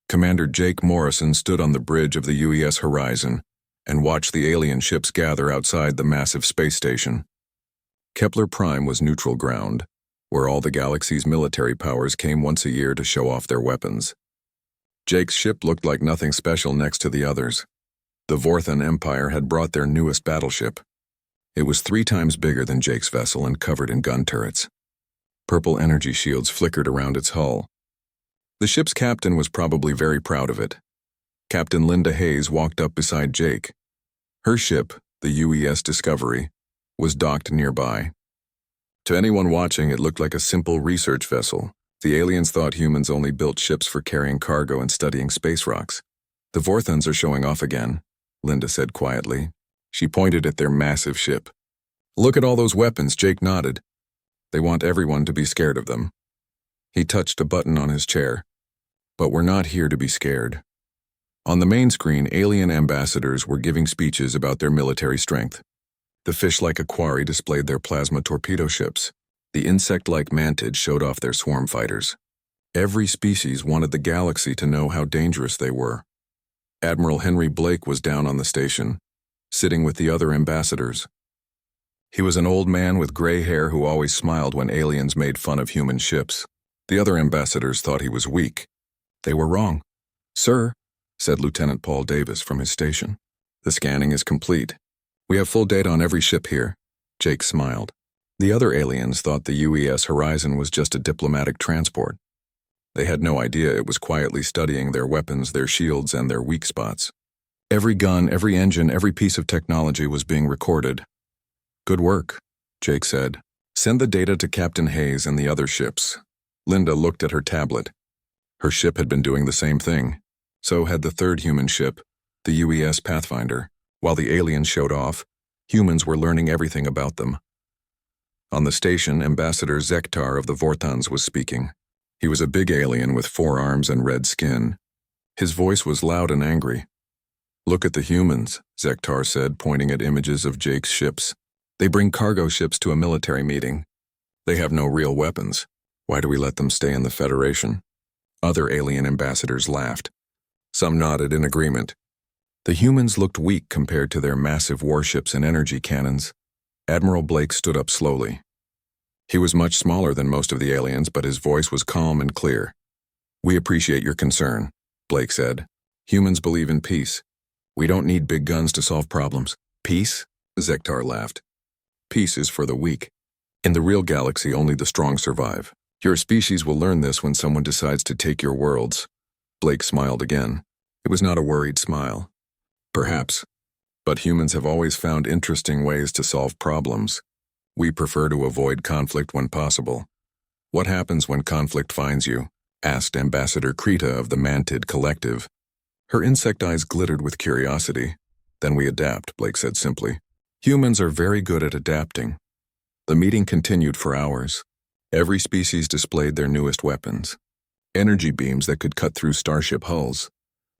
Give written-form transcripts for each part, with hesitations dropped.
Commander Jake Morrison stood on the bridge of the UES Horizon and watched the alien ships gather outside the massive space station. Kepler Prime was neutral ground, where all the galaxy's military powers came once a year to show off their weapons. Jake's ship looked like nothing special next to the others. The Vorthon Empire had brought their newest battleship. It was 3 times bigger than Jake's vessel and covered in gun turrets. Purple energy shields flickered around its hull. The ship's captain was probably very proud of it. Captain Linda Hayes walked up beside Jake. Her ship, the UES Discovery, was docked nearby. To anyone watching, it looked like a simple research vessel. The aliens thought humans only built ships for carrying cargo and studying space rocks. "The Vorthons are showing off again," Linda said quietly. She pointed at their massive ship. "Look at all those weapons," Jake nodded. "They want everyone to be scared of them." He touched a button on his chair. "But we're not here to be scared." On the main screen, alien ambassadors were giving speeches about their military strength. The fish-like Aquari displayed their plasma torpedo ships. The insect-like Mantids showed off their swarm fighters. Every species wanted the galaxy to know how dangerous they were. Admiral Henry Blake was down on the station, sitting with the other ambassadors. He was an old man with gray hair who always smiled when aliens made fun of human ships. The other ambassadors thought he was weak. They were wrong. "Sir," said Lieutenant Paul Davis from his station, "the scanning is complete. We have full data on every ship here." Jake smiled. The other aliens thought the UES Horizon was just a diplomatic transport. They had no idea it was quietly studying their weapons, their shields, and their weak spots. Every gun, every engine, every piece of technology was being recorded. "Good work," Jake said. "Send the data to Captain Hayes and the other ships." Linda looked at her tablet. Her ship had been doing the same thing. So had the third human ship, the UES Pathfinder. While the aliens showed off, humans were learning everything about them. On the station, Ambassador Zektar of the Vorthons was speaking. He was a big alien with 4 arms and red skin. His voice was loud and angry. "Look at the humans," Zektar said, pointing at images of Jake's ships. "They bring cargo ships to a military meeting. They have no real weapons. Why do we let them stay in the Federation?" Other alien ambassadors laughed. Some nodded in agreement. The humans looked weak compared to their massive warships and energy cannons. Admiral Blake stood up slowly. He was much smaller than most of the aliens, but his voice was calm and clear. "We appreciate your concern," Blake said. "Humans believe in peace. We don't need big guns to solve problems." "Peace?" Zektar laughed. "Peace is for the weak. In the real galaxy, only the strong survive. Your species will learn this when someone decides to take your worlds." Blake smiled again. It was not a worried smile. "Perhaps. But humans have always found interesting ways to solve problems. We prefer to avoid conflict when possible." "What happens when conflict finds you?" asked Ambassador Krita of the Mantid Collective. Her insect eyes glittered with curiosity. "Then we adapt," Blake said simply. "Humans are very good at adapting." The meeting continued for hours. Every species displayed their newest weapons. Energy beams that could cut through starship hulls.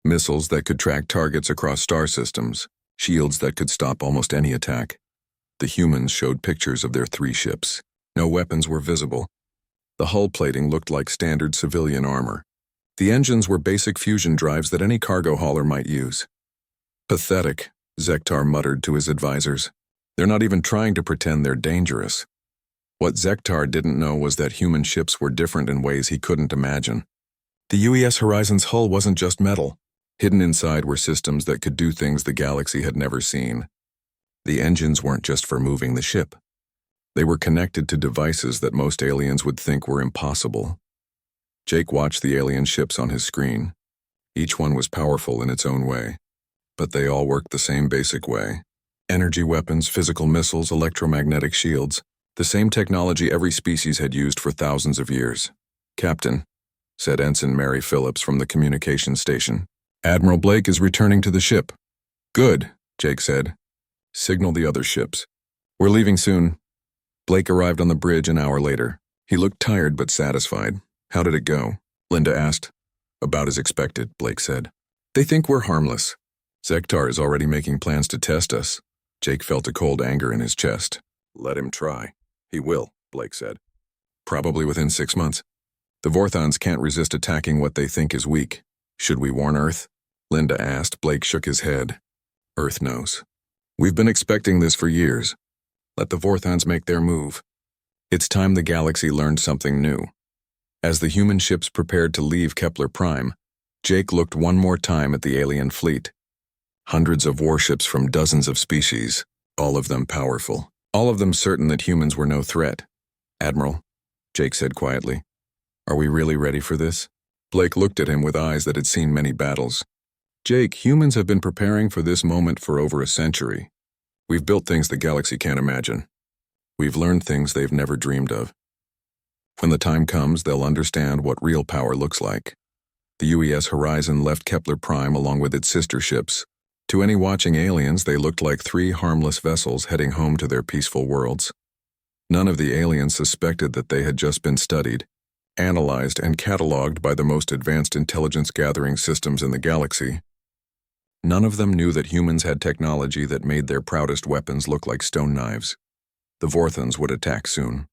Missiles that could track targets across star systems. Shields that could stop almost any attack. The humans showed pictures of their 3 ships. No weapons were visible. The hull plating looked like standard civilian armor. The engines were basic fusion drives that any cargo hauler might use. "Pathetic," Zektar muttered to his advisors. "They're not even trying to pretend they're dangerous." What Zektar didn't know was that human ships were different in ways he couldn't imagine. The UES Horizon's hull wasn't just metal. Hidden inside were systems that could do things the galaxy had never seen. The engines weren't just for moving the ship. They were connected to devices that most aliens would think were impossible. Jake watched the alien ships on his screen. Each one was powerful in its own way, but they all worked the same basic way. Energy weapons, physical missiles, electromagnetic shields, the same technology every species had used for thousands of years. "Captain," said Ensign Mary Phillips from the communications station, "Admiral Blake is returning to the ship." "Good," Jake said. "Signal the other ships. We're leaving soon." Blake arrived on the bridge an hour later. He looked tired but satisfied. "How did it go?" Linda asked. "About as expected," Blake said. "They think we're harmless. Zektar is already making plans to test us." Jake felt a cold anger in his chest. "Let him try." "He will," Blake said. "Probably within 6 months. The Vorthons can't resist attacking what they think is weak. Should we warn Earth? Linda asked. Blake shook his head. Earth knows. We've been expecting this for years. Let the Vorthons make their move. It's time the galaxy learned something new. As the human ships prepared to leave Kepler Prime, Jake looked one more time at the alien fleet. Hundreds of warships from dozens of species, all of them powerful, all of them certain that humans were no threat. Admiral, Jake said quietly, are we really ready for this? Blake looked at him with eyes that had seen many battles. Jake, humans have been preparing for this moment for over a century. We've built things the galaxy can't imagine. We've learned things they've never dreamed of. When the time comes, they'll understand what real power looks like. The UES Horizon left Kepler Prime along with its sister ships. To any watching aliens, they looked like 3 harmless vessels heading home to their peaceful worlds. None of the aliens suspected that they had just been studied, analyzed, and cataloged by the most advanced intelligence-gathering systems in the galaxy. None of them knew that humans had technology that made their proudest weapons look like stone knives. The Vorthons would attack soon.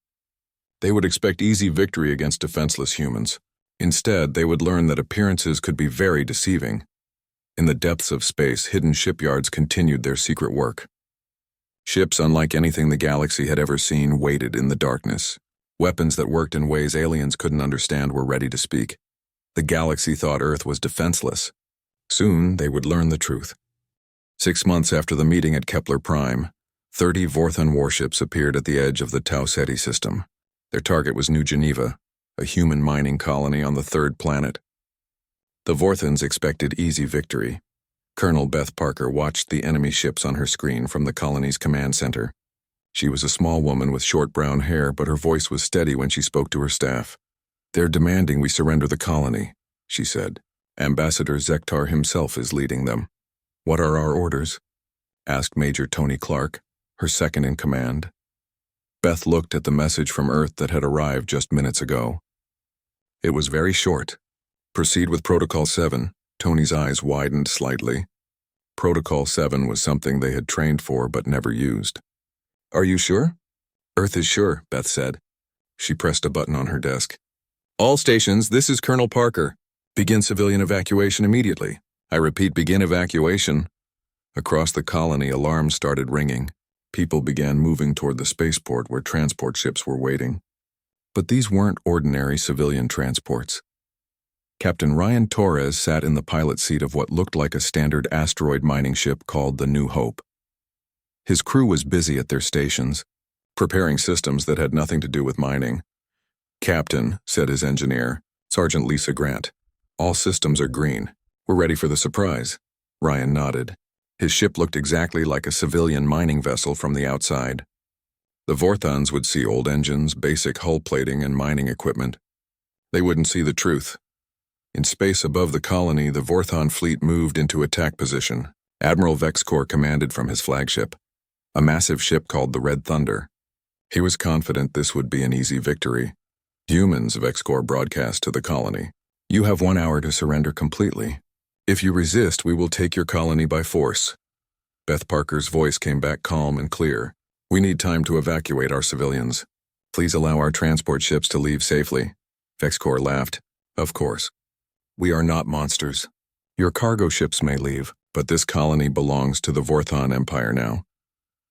They would expect easy victory against defenseless humans. Instead, they would learn that appearances could be very deceiving. In the depths of space, hidden shipyards continued their secret work. Ships unlike anything the galaxy had ever seen waited in the darkness. Weapons that worked in ways aliens couldn't understand were ready to speak. The galaxy thought Earth was defenseless. Soon, they would learn the truth. 6 months after the meeting at Kepler Prime, 30 Vorthon warships appeared at the edge of the Tau Ceti system. Their target was New Geneva, a human mining colony on the 3rd planet. The Vorthons expected easy victory. Colonel Beth Parker watched the enemy ships on her screen from the colony's command center. She was a small woman with short brown hair, but her voice was steady when she spoke to her staff. They're demanding we surrender the colony, she said. Ambassador Zektar himself is leading them. What are our orders? Asked Major Tony Clark, her second in command. Beth looked at the message from Earth that had arrived just minutes ago. It was very short. Proceed with Protocol 7. Tony's eyes widened slightly. Protocol 7 was something they had trained for but never used. Are you sure? Earth is sure, Beth said. She pressed a button on her desk. All stations, this is Colonel Parker. Begin civilian evacuation immediately. I repeat, begin evacuation. Across the colony, alarms started ringing. People began moving toward the spaceport where transport ships were waiting. But these weren't ordinary civilian transports. Captain Ryan Torres sat in the pilot seat of what looked like a standard asteroid mining ship called the New Hope. His crew was busy at their stations, preparing systems that had nothing to do with mining. Captain, said his engineer, Sergeant Lisa Grant, all systems are green. We're ready for the surprise. Ryan nodded. His ship looked exactly like a civilian mining vessel from the outside. The Vorthons would see old engines, basic hull plating, and mining equipment. They wouldn't see the truth. In space above the colony, the Vorthon fleet moved into attack position. Admiral Vexcor commanded from his flagship, a massive ship called the Red Thunder. He was confident this would be an easy victory. Humans, Vexcor broadcast to the colony. You have 1 hour to surrender completely. If you resist, we will take your colony by force. Beth Parker's voice came back calm and clear. We need time to evacuate our civilians. Please allow our transport ships to leave safely. Vexcor laughed. Of course. We are not monsters. Your cargo ships may leave, but this colony belongs to the Vorthon Empire now.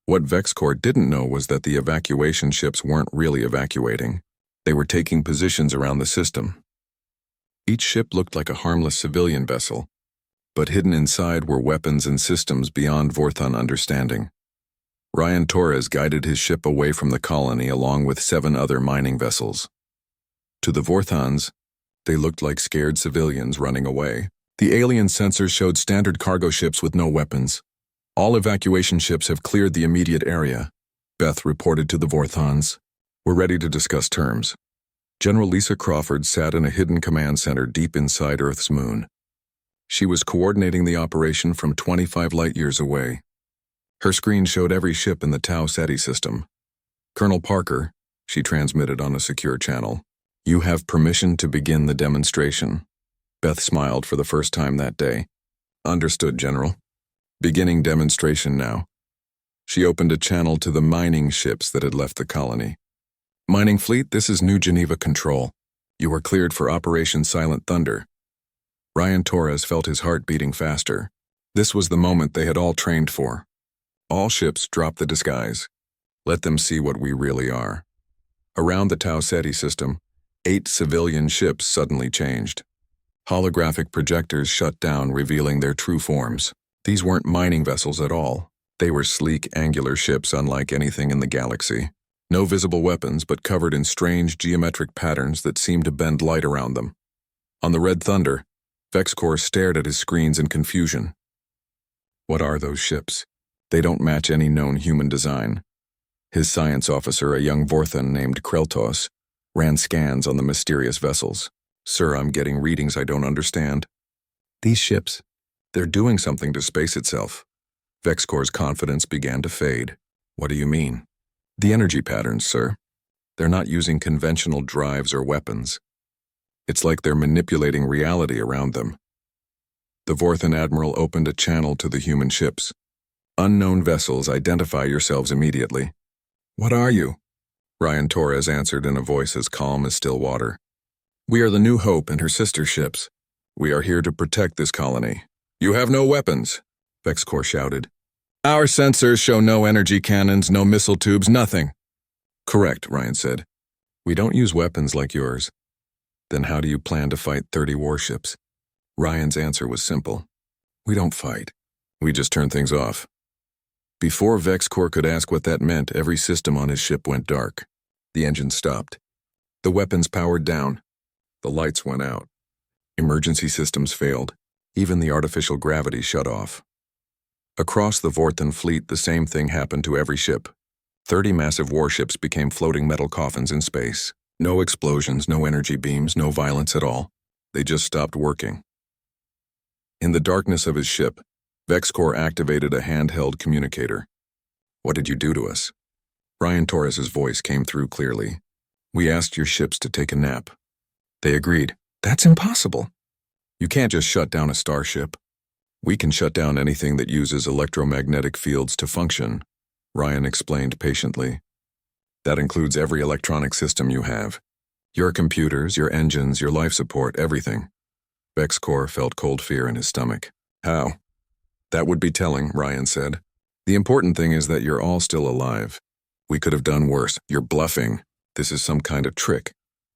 What Vexcor didn't know was that the evacuation ships weren't really evacuating. They were taking positions around the system. Each ship looked like a harmless civilian vessel, but hidden inside were weapons and systems beyond Vorthon understanding. Ryan Torres guided his ship away from the colony along with 7 other mining vessels. To the Vorthons, they looked like scared civilians running away. The alien sensors showed standard cargo ships with no weapons. All evacuation ships have cleared the immediate area, Beth reported to the Vorthons. We're ready to discuss terms. General Lisa Crawford sat in a hidden command center deep inside Earth's moon. She was coordinating the operation from 25 light-years away. Her screen showed every ship in the Tau Ceti system. Colonel Parker, she transmitted on a secure channel. You have permission to begin the demonstration. Beth smiled for the first time that day. Understood, General. Beginning demonstration now. She opened a channel to the mining ships that had left the colony. Mining fleet, this is New Geneva Control. You are cleared for Operation Silent Thunder. Ryan Torres felt his heart beating faster. This was the moment they had all trained for. All ships drop the disguise. Let them see what we really are. Around the Tau Ceti system, 8 civilian ships suddenly changed. Holographic projectors shut down, revealing their true forms. These weren't mining vessels at all. They were sleek, angular ships unlike anything in the galaxy. No visible weapons, but covered in strange geometric patterns that seemed to bend light around them. On the Red Thunder, VexCorp stared at his screens in confusion. What are those ships? They don't match any known human design. His science officer, a young Vorthan named Kreltos, ran scans on the mysterious vessels. Sir, I'm getting readings I don't understand. These ships, they're doing something to space itself. VexCorp's confidence began to fade. What do you mean? The energy patterns, sir. They're not using conventional drives or weapons. It's like they're manipulating reality around them. The Vorthan admiral opened a channel to the human ships. Unknown vessels, identify yourselves immediately. What are you? Ryan Torres answered in a voice as calm as still water. We are the New Hope and her sister ships. We are here to protect this colony. You have no weapons, VexCorp shouted. Our sensors show no energy cannons, no missile tubes, nothing. Correct, Ryan said. We don't use weapons like yours. Then how do you plan to fight 30 warships? Ryan's answer was simple. We don't fight. We just turn things off. Before VexCorp could ask what that meant, every system on his ship went dark. The engines stopped. The weapons powered down. The lights went out. Emergency systems failed. Even the artificial gravity shut off. Across the Vorthan fleet, the same thing happened to every ship. 30 massive warships became floating metal coffins in space. No explosions, no energy beams, no violence at all. They just stopped working. In the darkness of his ship, VexCorp activated a handheld communicator. What did you do to us? Ryan Torres's voice came through clearly. We asked your ships to take a nap. They agreed. That's impossible. You can't just shut down a starship. We can shut down anything that uses electromagnetic fields to function, Ryan explained patiently. That includes every electronic system you have. Your computers, your engines, your life support, everything. VexCorp felt cold fear in his stomach. How? That would be telling, Ryan said. The important thing is that you're all still alive. We could have done worse. You're bluffing. This is some kind of trick.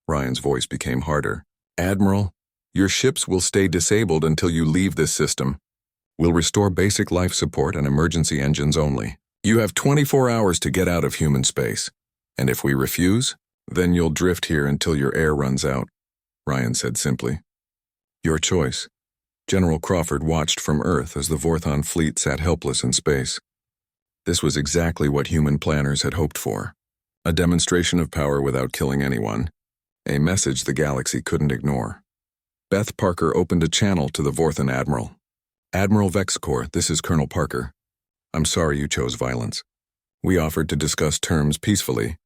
Ryan's voice became harder. Admiral, your ships will stay disabled until you leave this system. We'll restore basic life support and emergency engines only. You have 24 hours to get out of human space. And if we refuse, then you'll drift here until your air runs out, Ryan said simply. Your choice. General Crawford watched from Earth as the Vorthan fleet sat helpless in space. This was exactly what human planners had hoped for. A demonstration of power without killing anyone. A message the galaxy couldn't ignore. Beth Parker opened a channel to the Vorthan admiral. Admiral VexCorp, this is Colonel Parker. I'm sorry you chose violence. We offered to discuss terms peacefully.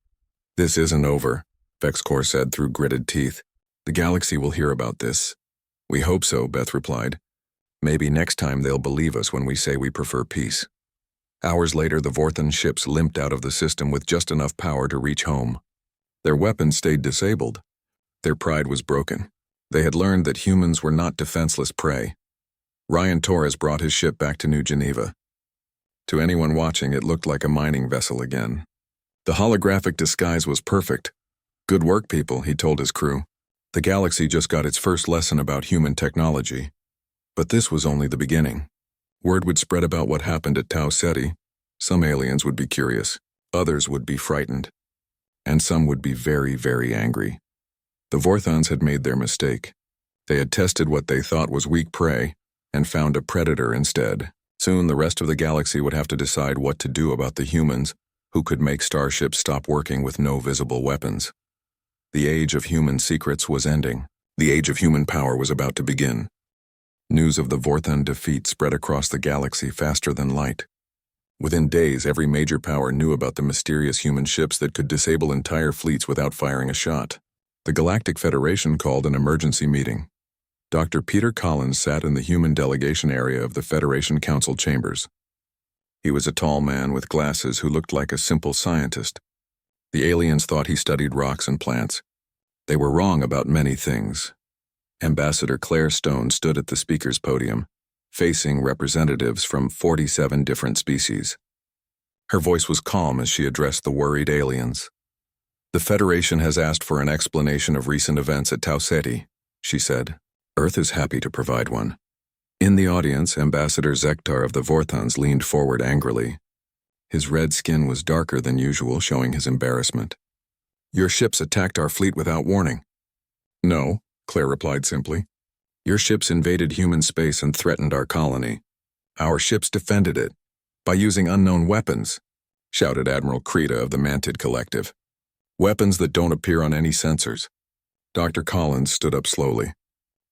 This isn't over, VexCorp said through gritted teeth. The galaxy will hear about this. We hope so, Beth replied. Maybe next time they'll believe us when we say we prefer peace. Hours later, the Vorthan ships limped out of the system with just enough power to reach home. Their weapons stayed disabled. Their pride was broken. They had learned that humans were not defenseless prey. Ryan Torres brought his ship back to New Geneva. To anyone watching, it looked like a mining vessel again. The holographic disguise was perfect. Good work, people, he told his crew. The galaxy just got its first lesson about human technology. But this was only the beginning. Word would spread about what happened at Tau Ceti. Some aliens would be curious, others would be frightened, and some would be very, very angry. The Vorthans had made their mistake. They had tested what they thought was weak prey and found a predator instead. Soon the rest of the galaxy would have to decide what to do about the humans who could make starships stop working with no visible weapons. The age of human secrets was ending. The age of human power was about to begin. News of the Vorthan defeat spread across the galaxy faster than light. Within days, every major power knew about the mysterious human ships that could disable entire fleets without firing a shot. The Galactic Federation called an emergency meeting. Dr. Peter Collins sat in the human delegation area of the Federation Council chambers. He was a tall man with glasses who looked like a simple scientist. The aliens thought he studied rocks and plants. They were wrong about many things. Ambassador Claire Stone stood at the speaker's podium, facing representatives from 47 different species. Her voice was calm as she addressed the worried aliens. "The Federation has asked for an explanation of recent events at Tau Ceti," she said. "Earth is happy to provide one." In the audience, Ambassador Zektar of the Vorthons leaned forward angrily. His red skin was darker than usual, showing his embarrassment. "Your ships attacked our fleet without warning." "No," Claire replied simply. "Your ships invaded human space and threatened our colony. Our ships defended it by using unknown weapons," shouted Admiral Krita of the Mantid Collective. "Weapons that don't appear on any sensors." Dr. Collins stood up slowly.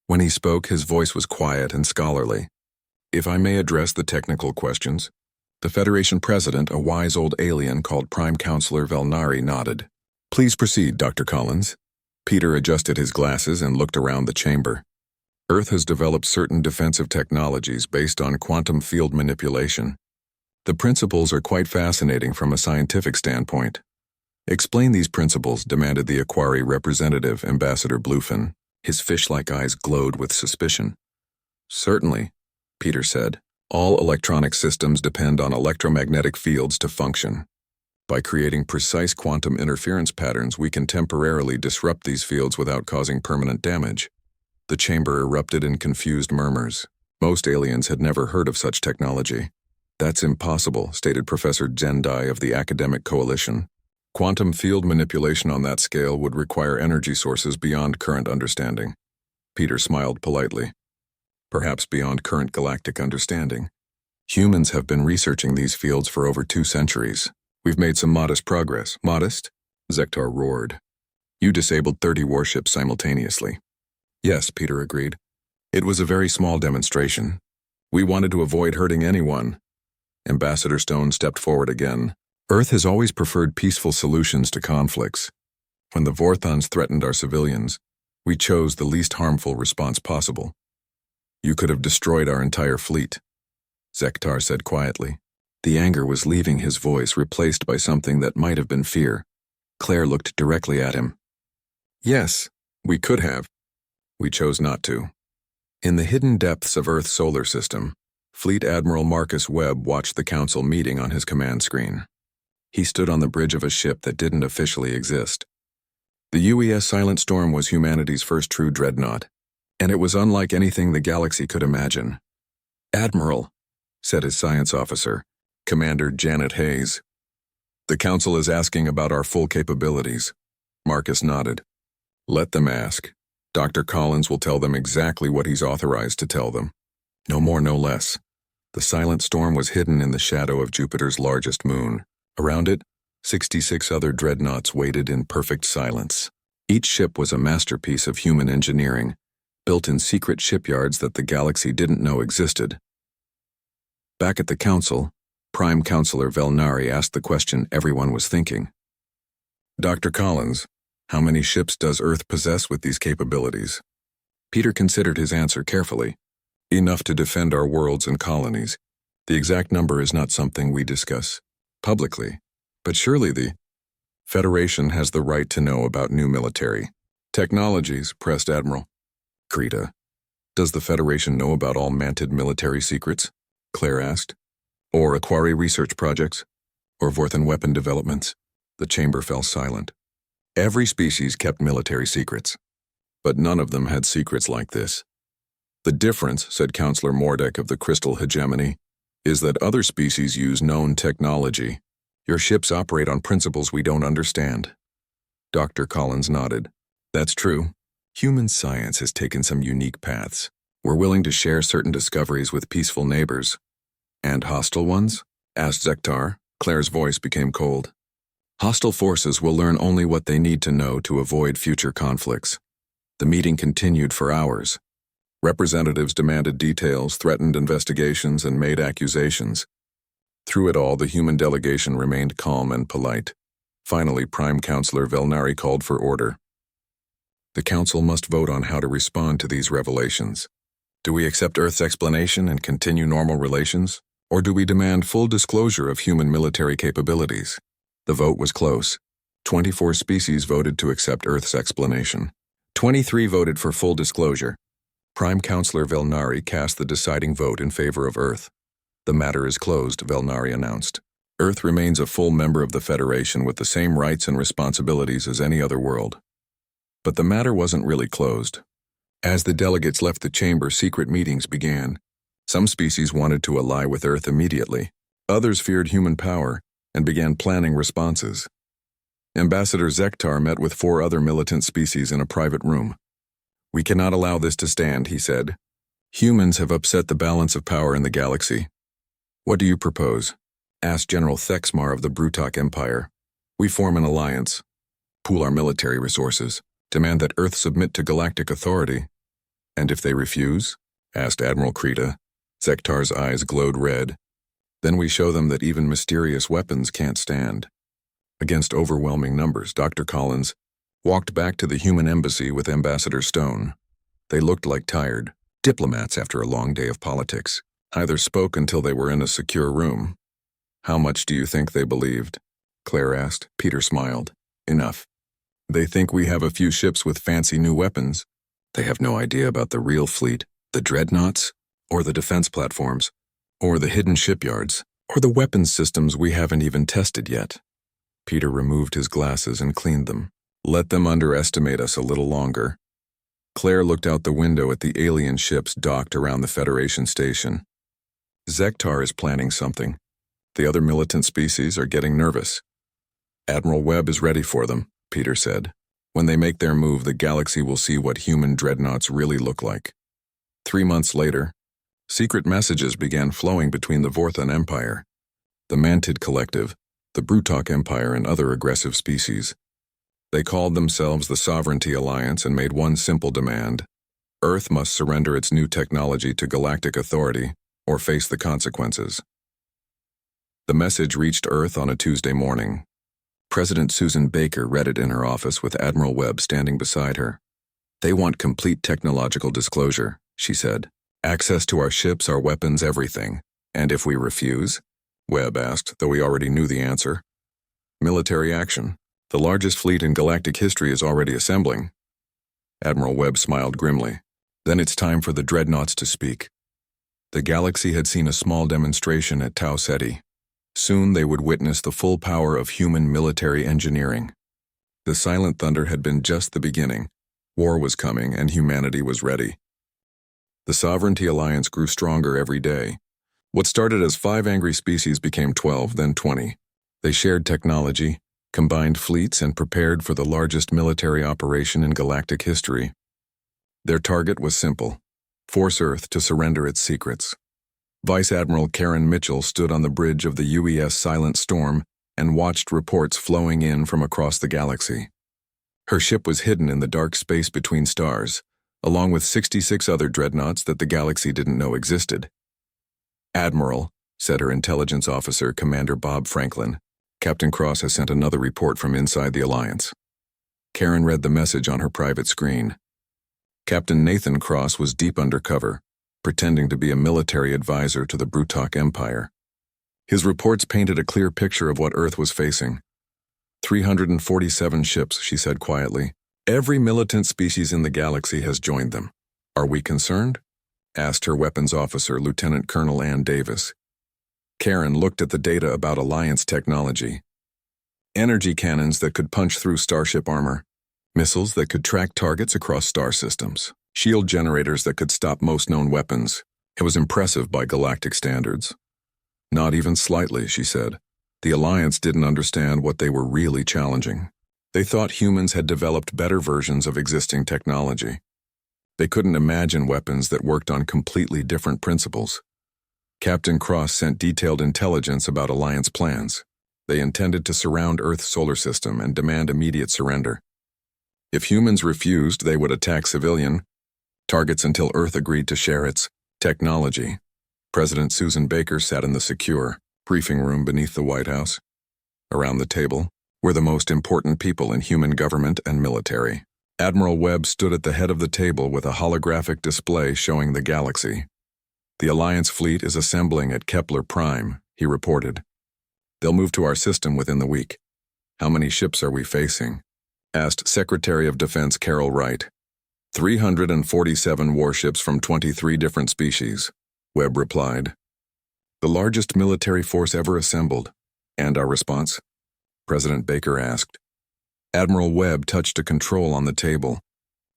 When he spoke, his voice was quiet and scholarly. "If I may address the technical questions." The Federation president, a wise old alien called Prime Counselor Velnari, nodded. "Please proceed, Dr. Collins." Peter adjusted his glasses and looked around the chamber. "Earth has developed certain defensive technologies based on quantum field manipulation. The principles are quite fascinating from a scientific standpoint." "Explain these principles," demanded the Aquari representative, Ambassador Bluefin. His fish-like eyes glowed with suspicion. "Certainly," Peter said. "All electronic systems depend on electromagnetic fields to function. By creating precise quantum interference patterns, we can temporarily disrupt these fields without causing permanent damage." The chamber erupted in confused murmurs. Most aliens had never heard of such technology. "That's impossible," stated Professor Zendai of the Academic Coalition. "Quantum field manipulation on that scale would require energy sources beyond current understanding." Peter smiled politely. "Perhaps beyond current galactic understanding. Humans have been researching these fields for over 2 centuries. We've made some modest progress." "Modest?" Zektar roared. "You disabled 30 warships simultaneously." "Yes," Peter agreed. "It was a very small demonstration. We wanted to avoid hurting anyone." Ambassador Stone stepped forward again. "Earth has always preferred peaceful solutions to conflicts. When the Vorthons threatened our civilians, we chose the least harmful response possible. You could have destroyed our entire fleet," Zektar said quietly. The anger was leaving his voice, replaced by something that might have been fear. Claire looked directly at him. "Yes, we could have. We chose not to." In the hidden depths of Earth's solar system, Fleet Admiral Marcus Webb watched the council meeting on his command screen. He stood on the bridge of a ship that didn't officially exist. The UES Silent Storm was humanity's first true dreadnought, and it was unlike anything the galaxy could imagine. "Admiral," said his science officer, Commander Janet Hayes. "The council is asking about our full capabilities." Marcus nodded. "Let them ask. Dr. Collins will tell them exactly what he's authorized to tell them. No more, no less." The Silent Storm was hidden in the shadow of Jupiter's largest moon. Around it, 66 other dreadnoughts waited in perfect silence. Each ship was a masterpiece of human engineering, built in secret shipyards that the galaxy didn't know existed. Back at the council, Prime Counselor Velnari asked the question everyone was thinking. "Dr. Collins, how many ships does Earth possess with these capabilities?" Peter considered his answer carefully. "Enough to defend our worlds and colonies. The exact number is not something we discuss publicly, but surely the Federation has the right to know about new military technologies," pressed Admiral Krita. "Does the Federation know about all Mantid military secrets?" Claire asked. "Or Aquari research projects? Or Vorthan weapon developments?" The chamber fell silent. Every species kept military secrets, but none of them had secrets like this. "The difference," said Counselor Mordek of the Crystal Hegemony, "is that other species use known technology. Your ships operate on principles we don't understand." Dr. Collins nodded. "That's true. Human science has taken some unique paths. We're willing to share certain discoveries with peaceful neighbors." "And hostile ones?" asked Zektar. Claire's voice became cold. "Hostile forces will learn only what they need to know to avoid future conflicts." The meeting continued for hours. Representatives demanded details, threatened investigations, and made accusations. Through it all, the human delegation remained calm and polite. Finally, Prime Counselor Velnari called for order. "The Council must vote on how to respond to these revelations. Do we accept Earth's explanation and continue normal relations, or do we demand full disclosure of human military capabilities?" The vote was close. 24 species voted to accept Earth's explanation. 23 voted for full disclosure. Prime Counselor Velnari cast the deciding vote in favor of Earth. The matter is closed, Velnari announced. Earth remains a full member of the Federation with the same rights and responsibilities as any other world. But the matter wasn't really closed. As the delegates left the chamber, secret meetings began. Some species wanted to ally with Earth immediately. Others feared human power and began planning responses. Ambassador Zektar met with 4 other militant species in a private room. "We cannot allow this to stand," he said. "Humans have upset the balance of power in the galaxy." "What do you propose?" asked General Thexmar of the Brutok Empire. "We form an alliance, pool our military resources, demand that Earth submit to galactic authority." "And if they refuse?" asked Admiral Krita. Zektar's eyes glowed red. "Then we show them that even mysterious weapons can't stand." Against overwhelming numbers, Dr. Collins walked back to the human embassy with Ambassador Stone. They looked like tired diplomats after a long day of politics. Neither spoke until they were in a secure room. "How much do you think they believed?" Claire asked. Peter smiled. "Enough. They think we have a few ships with fancy new weapons. They have no idea about the real fleet, the Dreadnoughts, or the defense platforms, or the hidden shipyards, or the weapons systems we haven't even tested yet." Peter removed his glasses and cleaned them. "Let them underestimate us a little longer." Claire looked out the window at the alien ships docked around the Federation station. "Zektar is planning something. The other militant species are getting nervous. Admiral Webb is ready for them," Peter said. "When they make their move, the galaxy will see what human dreadnoughts really look like." 3 months later, secret messages began flowing between the Vorthon Empire, the Mantid Collective, the Brutok Empire, and other aggressive species. They called themselves the Sovereignty Alliance and made one simple demand: Earth must surrender its new technology to galactic authority or face the consequences. The message reached Earth on a Tuesday morning. President Susan Baker read it in her office with Admiral Webb standing beside her. "They want complete technological disclosure," she said. "Access to our ships, our weapons, everything. And if we refuse?" Webb asked, though he already knew the answer. "Military action. The largest fleet in galactic history is already assembling." Admiral Webb smiled grimly. "Then it's time for the Dreadnoughts to speak." The galaxy had seen a small demonstration at Tau Ceti. Soon they would witness the full power of human military engineering. The Silent Thunder had been just the beginning. War was coming, and humanity was ready. The Sovereignty Alliance grew stronger every day. What started as 5 angry species became 12, then 20. They shared technology, combined fleets, and prepared for the largest military operation in galactic history. Their target was simple: force Earth to surrender its secrets. Vice Admiral Karen Mitchell stood on the bridge of the UES Silent Storm and watched reports flowing in from across the galaxy. Her ship was hidden in the dark space between stars, along with 66 other dreadnoughts that the galaxy didn't know existed. "Admiral," said her intelligence officer, Commander Bob Franklin, "Captain Cross has sent another report from inside the Alliance." Karen read the message on her private screen. Captain Nathan Cross was deep undercover, pretending to be a military advisor to the Brutok Empire. His reports painted a clear picture of what Earth was facing. 347 ships, she said quietly. "Every militant species in the galaxy has joined them. Are we concerned?" asked her weapons officer, Lieutenant Colonel Ann Davis. Karen looked at the data about Alliance technology. Energy cannons that could punch through starship armor, missiles that could track targets across star systems, shield generators that could stop most known weapons. It was impressive by galactic standards. "Not even slightly," she said. The Alliance didn't understand what they were really challenging. They thought humans had developed better versions of existing technology. They couldn't imagine weapons that worked on completely different principles. Captain Cross sent detailed intelligence about Alliance plans. They intended to surround Earth's solar system and demand immediate surrender. If humans refused, they would attack civilian targets until Earth agreed to share its technology. President Susan Baker sat in the secure briefing room beneath the White House. Around the table were the most important people in human government and military. Admiral Webb stood at the head of the table with a holographic display showing the galaxy. "The Alliance fleet is assembling at Kepler Prime," he reported. "They'll move to our system within the week." "How many ships are we facing?" asked Secretary of Defense Carol Wright. 347 warships from 23 different species, Webb replied. The largest military force ever assembled. And our response? President Baker asked. Admiral Webb touched a control on the table.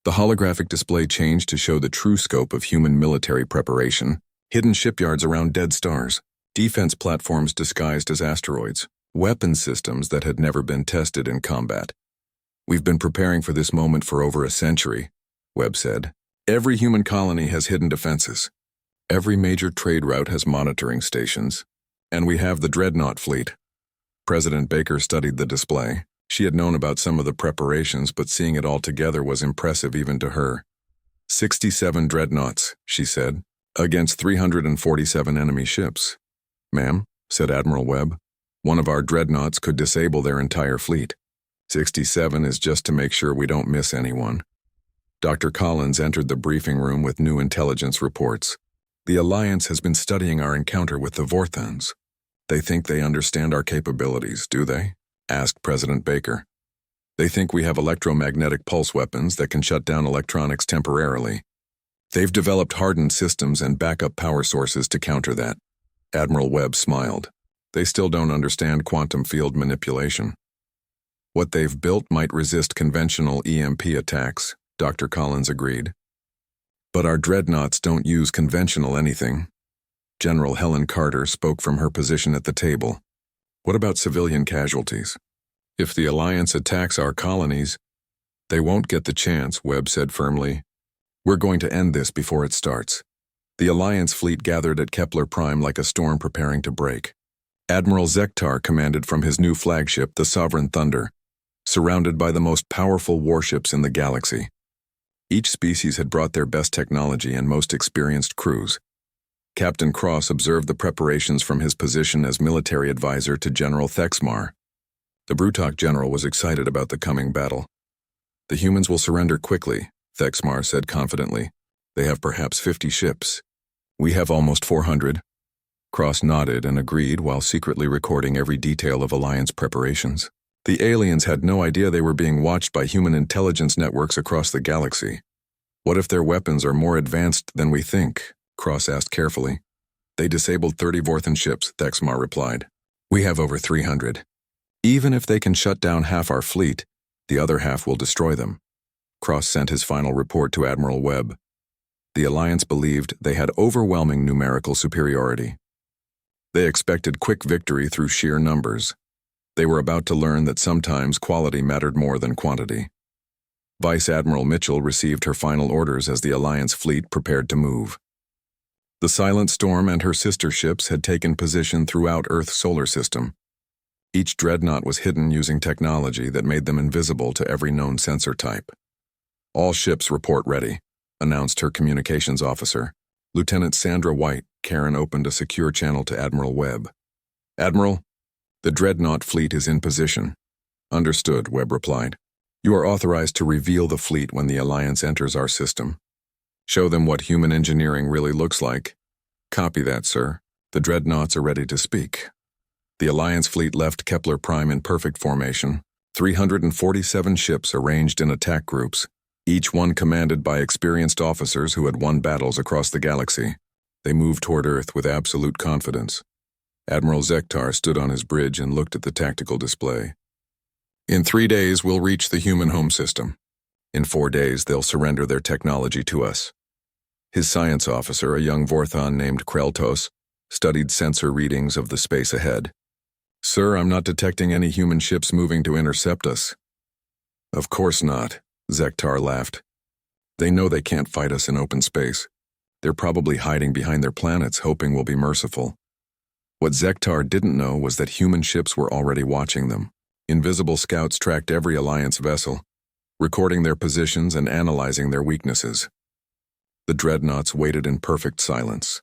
The holographic display changed to show the true scope of human military preparation: hidden shipyards around dead stars, defense platforms disguised as asteroids, weapon systems that had never been tested in combat. We've been preparing for this moment for over a century, Webb said. Every human colony has hidden defenses. Every major trade route has monitoring stations. And we have the Dreadnought fleet. President Baker studied the display. She had known about some of the preparations, but seeing it all together was impressive even to her. 67 Dreadnoughts, she said, against 347 enemy ships. Ma'am, said Admiral Webb, one of our Dreadnoughts could disable their entire fleet. 67 is just to make sure we don't miss anyone. Dr. Collins entered the briefing room with new intelligence reports. The Alliance has been studying our encounter with the Vorthons. They think they understand our capabilities, do they? Asked President Baker. They think we have electromagnetic pulse weapons that can shut down electronics temporarily. They've developed hardened systems and backup power sources to counter that. Admiral Webb smiled. They still don't understand quantum field manipulation. What they've built might resist conventional EMP attacks, Dr. Collins agreed. But our Dreadnoughts don't use conventional anything. General Helen Carter spoke from her position at the table. What about civilian casualties? If the Alliance attacks our colonies, they won't get the chance, Webb said firmly. We're going to end this before it starts. The Alliance fleet gathered at Kepler Prime like a storm preparing to break. Admiral Zektar commanded from his new flagship, the Sovereign Thunder, surrounded by the most powerful warships in the galaxy. Each species had brought their best technology and most experienced crews. Captain Cross observed the preparations from his position as military advisor to General Thexmar. The Brutok general was excited about the coming battle. The humans will surrender quickly, Thexmar said confidently. They have perhaps 50 ships. We have almost 400. Cross nodded and agreed while secretly recording every detail of Alliance preparations. The aliens had no idea they were being watched by human intelligence networks across the galaxy. What if their weapons are more advanced than we think? Cross asked carefully. They disabled 30 Vorthon ships, Thexmar replied. We have over 300. Even if they can shut down half our fleet, the other half will destroy them. Cross sent his final report to Admiral Webb. The Alliance believed they had overwhelming numerical superiority. They expected quick victory through sheer numbers. They were about to learn that sometimes quality mattered more than quantity. Vice Admiral Mitchell received her final orders as the Alliance fleet prepared to move. The Silent Storm and her sister ships had taken position throughout Earth's solar system. Each dreadnought was hidden using technology that made them invisible to every known sensor type. All ships report ready, announced her communications officer. Lieutenant Sandra White, Karen opened a secure channel to Admiral Webb. Admiral, the Dreadnought fleet is in position. Understood, Webb replied. You are authorized to reveal the fleet when the Alliance enters our system. Show them what human engineering really looks like. Copy that, sir. The Dreadnoughts are ready to speak. The Alliance fleet left Kepler Prime in perfect formation, 347 ships arranged in attack groups, each one commanded by experienced officers who had won battles across the galaxy. They moved toward Earth with absolute confidence. Admiral Zektar stood on his bridge and looked at the tactical display. In 3 days, we'll reach the human home system. In 4 days, they'll surrender their technology to us. His science officer, a young Vorthon named Kreltos, studied sensor readings of the space ahead. Sir, I'm not detecting any human ships moving to intercept us. Of course not, Zektar laughed. They know they can't fight us in open space. They're probably hiding behind their planets, hoping we'll be merciful. What Zektar didn't know was that human ships were already watching them. Invisible scouts tracked every Alliance vessel, recording their positions and analyzing their weaknesses. The Dreadnoughts waited in perfect silence.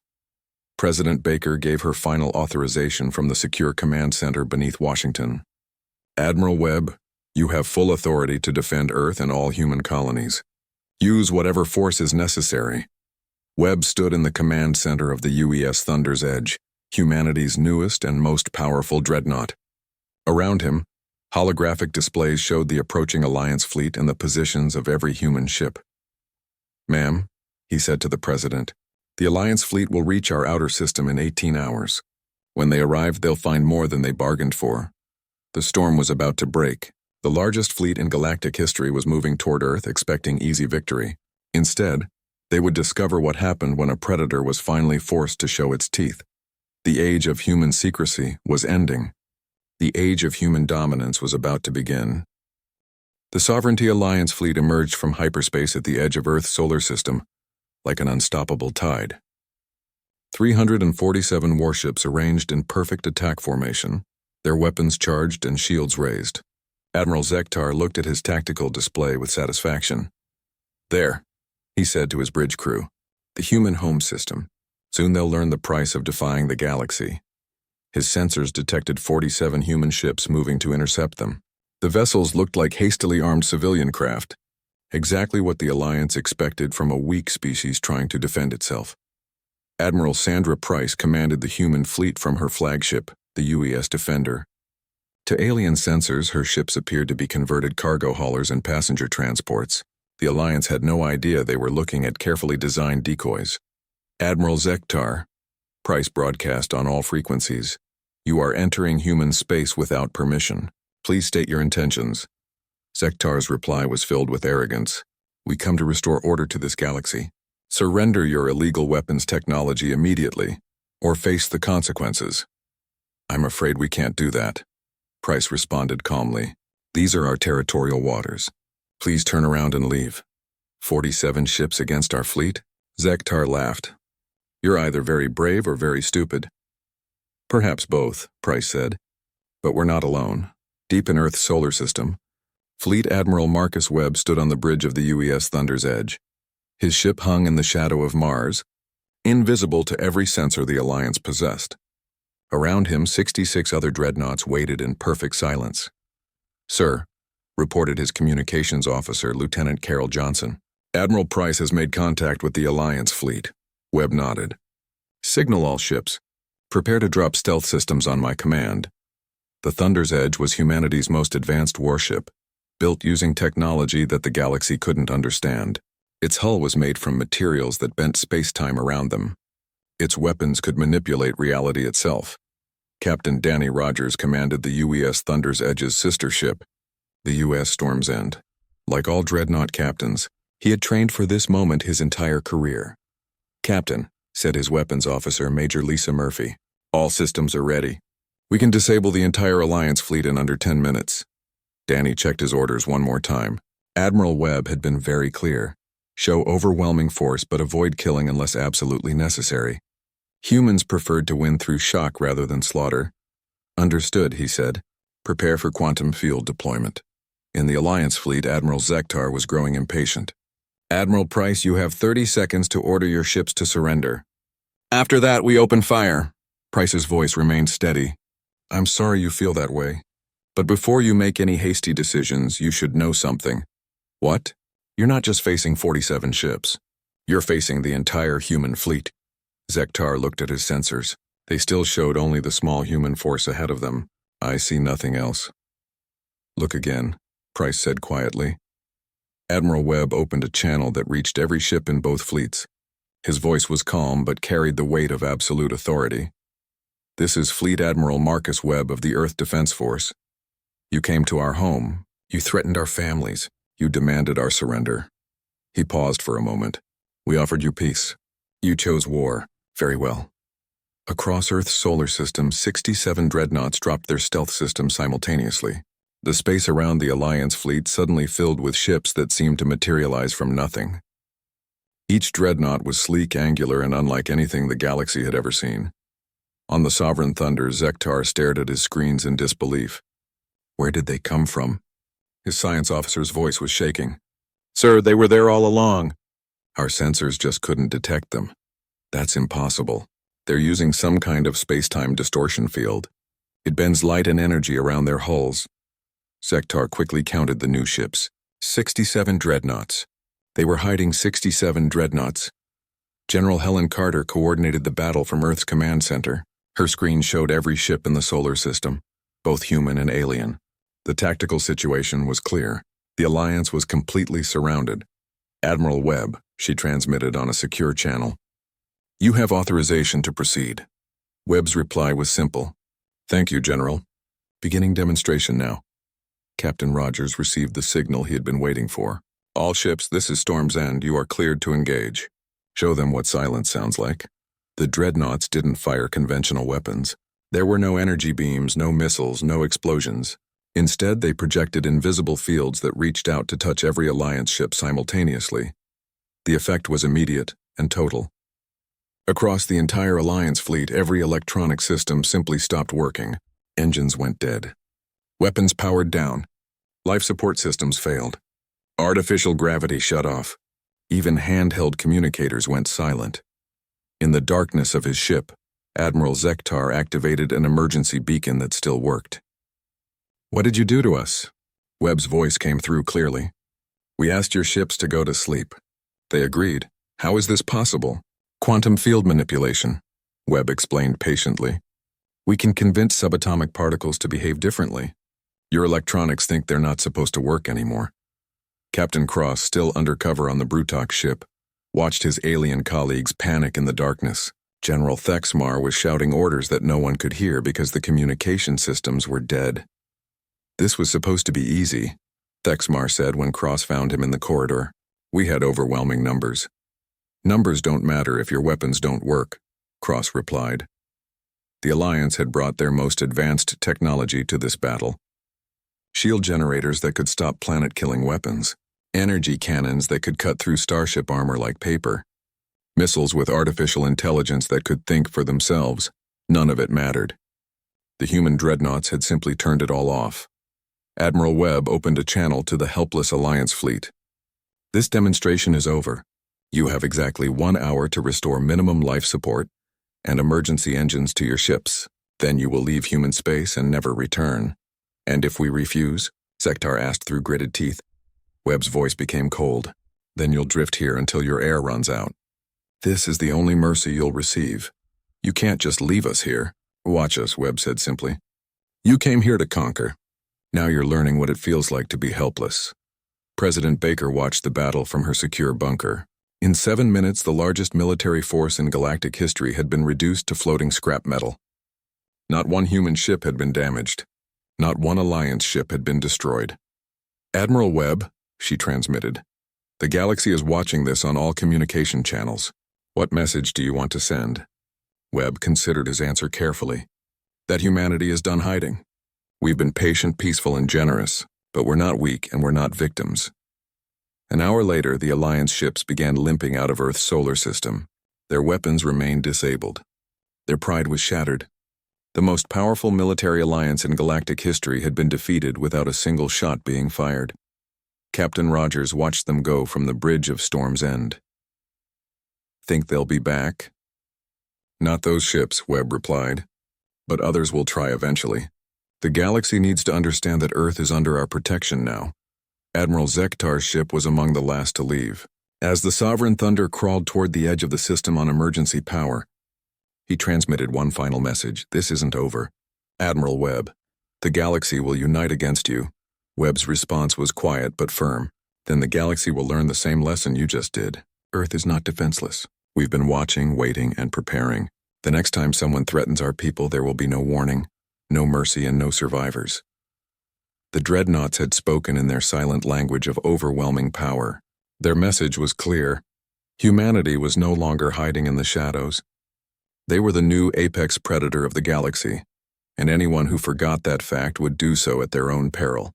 President Baker gave her final authorization from the secure command center beneath Washington. Admiral Webb, you have full authority to defend Earth and all human colonies. Use whatever force is necessary. Webb stood in the command center of the UES Thunder's Edge, humanity's newest and most powerful dreadnought. Around him, holographic displays showed the approaching Alliance fleet and the positions of every human ship. "Ma'am," he said to the president, "the Alliance fleet will reach our outer system in 18 hours. When they arrive, they'll find more than they bargained for." The storm was about to break. The largest fleet in galactic history was moving toward Earth, expecting easy victory. Instead, they would discover what happened when a predator was finally forced to show its teeth. The age of human secrecy was ending. The age of human dominance was about to begin. The Sovereignty Alliance fleet emerged from hyperspace at the edge of Earth's solar system, like an unstoppable tide. 347 warships arranged in perfect attack formation, their weapons charged and shields raised. Admiral Zektar looked at his tactical display with satisfaction. "There," he said to his bridge crew, "the human home system. Soon they'll learn the price of defying the galaxy." His sensors detected 47 human ships moving to intercept them. The vessels looked like hastily armed civilian craft, exactly what the Alliance expected from a weak species trying to defend itself. Admiral Sandra Price commanded the human fleet from her flagship, the UES Defender. To alien sensors, her ships appeared to be converted cargo haulers and passenger transports. The Alliance had no idea they were looking at carefully designed decoys. "Admiral Zektar," Price broadcast on all frequencies, "you are entering human space without permission. Please state your intentions." Zektar's reply was filled with arrogance. "We come to restore order to this galaxy. Surrender your illegal weapons technology immediately, or face the consequences." "I'm afraid we can't do that," Price responded calmly. "These are our territorial waters. Please turn around and leave." 47 ships against our fleet? Zektar laughed. "You're either very brave or very stupid." "Perhaps both," Price said. "But we're not alone." Deep in Earth's solar system, Fleet Admiral Marcus Webb stood on the bridge of the UES Thunder's Edge. His ship hung in the shadow of Mars, invisible to every sensor the Alliance possessed. Around him, 66 other dreadnoughts waited in perfect silence. "Sir," reported his communications officer, Lieutenant Carol Johnson, "Admiral Price has made contact with the Alliance fleet." Webb nodded. "Signal all ships. Prepare to drop stealth systems on my command." The Thunder's Edge was humanity's most advanced warship, built using technology that the galaxy couldn't understand. Its hull was made from materials that bent space-time around them. Its weapons could manipulate reality itself. Captain Danny Rogers commanded the UES Thunder's Edge's sister ship, the U.S. Storm's End. Like all dreadnought captains, he had trained for this moment his entire career. "Captain," said his weapons officer, Major Lisa Murphy, "all systems are ready. We can disable the entire Alliance fleet in under 10 minutes. Danny checked his orders one more time. Admiral Webb had been very clear. Show overwhelming force but avoid killing unless absolutely necessary. Humans preferred to win through shock rather than slaughter. "Understood," he said. "Prepare for quantum field deployment." In the Alliance fleet, Admiral Zektar was growing impatient. "Admiral Price, you have 30 seconds to order your ships to surrender. After that, we open fire." Price's voice remained steady. "I'm sorry you feel that way. But before you make any hasty decisions, you should know something." "What?" "You're not just facing 47 ships. You're facing the entire human fleet." Zektar looked at his sensors. They still showed only the small human force ahead of them. "I see nothing else." "Look again," Price said quietly. Admiral Webb opened a channel that reached every ship in both fleets. His voice was calm but carried the weight of absolute authority. "This is Fleet Admiral Marcus Webb of the Earth Defense Force. You came to our home. You threatened our families. You demanded our surrender." He paused for a moment. "We offered you peace. You chose war. Very well." Across Earth's solar system, 67 dreadnoughts dropped their stealth systems simultaneously. The space around the Alliance fleet suddenly filled with ships that seemed to materialize from nothing. Each dreadnought was sleek, angular, and unlike anything the galaxy had ever seen. On the Sovereign Thunder, Zektar stared at his screens in disbelief. Where did they come from? His science officer's voice was shaking. "Sir, they were there all along. Our sensors just couldn't detect them." "That's impossible. They're using some kind of space-time distortion field. It bends light and energy around their hulls." Zektar quickly counted the new ships. 67 dreadnoughts. They were hiding 67 dreadnoughts. General Helen Carter coordinated the battle from Earth's command center. Her screen showed every ship in the solar system, both human and alien. The tactical situation was clear. The Alliance was completely surrounded. Admiral Webb, she transmitted on a secure channel. You have authorization to proceed. Webb's reply was simple. Thank you, General. Beginning demonstration now. Captain Rogers received the signal he had been waiting for. All ships, this is Storm's End. You are cleared to engage. Show them what silence sounds like. The Dreadnoughts didn't fire conventional weapons. There were no energy beams, no missiles, no explosions. Instead, they projected invisible fields that reached out to touch every Alliance ship simultaneously. The effect was immediate and total. Across the entire Alliance fleet, every electronic system simply stopped working. Engines went dead. Weapons powered down. Life support systems failed. Artificial gravity shut off. Even handheld communicators went silent. In the darkness of his ship, Admiral Zektar activated an emergency beacon that still worked. What did you do to us? Webb's voice came through clearly. We asked your ships to go to sleep. They agreed. How is this possible? Quantum field manipulation, Webb explained patiently. We can convince subatomic particles to behave differently. Your electronics think they're not supposed to work anymore. Captain Cross, still undercover on the Brutok ship, watched his alien colleagues panic in the darkness. General Thexmar was shouting orders that no one could hear because the communication systems were dead. This was supposed to be easy, Thexmar said when Cross found him in the corridor. We had overwhelming numbers. Numbers don't matter if your weapons don't work, Cross replied. The Alliance had brought their most advanced technology to this battle. Shield generators that could stop planet-killing weapons. Energy cannons that could cut through starship armor like paper. Missiles with artificial intelligence that could think for themselves. None of it mattered. The human dreadnoughts had simply turned it all off. Admiral Webb opened a channel to the helpless Alliance fleet. This demonstration is over. You have exactly 1 hour to restore minimum life support and emergency engines to your ships. Then you will leave human space and never return. And if we refuse? Zektar asked through gritted teeth. Webb's voice became cold. Then you'll drift here until your air runs out. This is the only mercy you'll receive. You can't just leave us here. Watch us, Webb said simply. You came here to conquer. Now you're learning what it feels like to be helpless. President Baker watched the battle from her secure bunker. In 7 minutes, the largest military force in galactic history had been reduced to floating scrap metal. Not one human ship had been damaged. Not one Alliance ship had been destroyed. Admiral Webb, she transmitted. The galaxy is watching this on all communication channels. What message do you want to send? Webb considered his answer carefully. That humanity is done hiding. We've been patient, peaceful, and generous, but we're not weak and we're not victims. An hour later, the Alliance ships began limping out of Earth's solar system. Their weapons remained disabled. Their pride was shattered. The most powerful military alliance in galactic history had been defeated without a single shot being fired. Captain Rogers watched them go from the bridge of Storm's End. Think they'll be back? Not those ships, Webb replied. But others will try eventually. The galaxy needs to understand that Earth is under our protection now. Admiral Zektar's ship was among the last to leave. As the Sovereign Thunder crawled toward the edge of the system on emergency power, he transmitted one final message. This isn't over. Admiral Webb, the galaxy will unite against you. Webb's response was quiet but firm. Then the galaxy will learn the same lesson you just did. Earth is not defenseless. We've been watching, waiting, and preparing. The next time someone threatens our people, there will be no warning, no mercy, and no survivors. The Dreadnoughts had spoken in their silent language of overwhelming power. Their message was clear. Humanity was no longer hiding in the shadows. They were the new apex predator of the galaxy, and anyone who forgot that fact would do so at their own peril.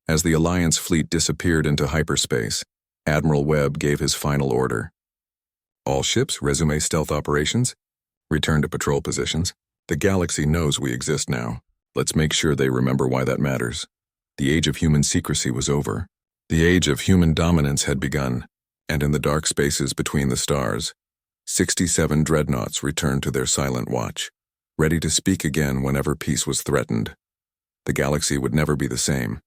As the Alliance fleet disappeared into hyperspace, Admiral Webb gave his final order. All ships resume stealth operations. Return to patrol positions. The galaxy knows we exist now. Let's make sure they remember why that matters. The age of human secrecy was over. The age of human dominance had begun, and in the dark spaces between the stars, 67 dreadnoughts returned to their silent watch, ready to speak again whenever peace was threatened. The galaxy would never be the same.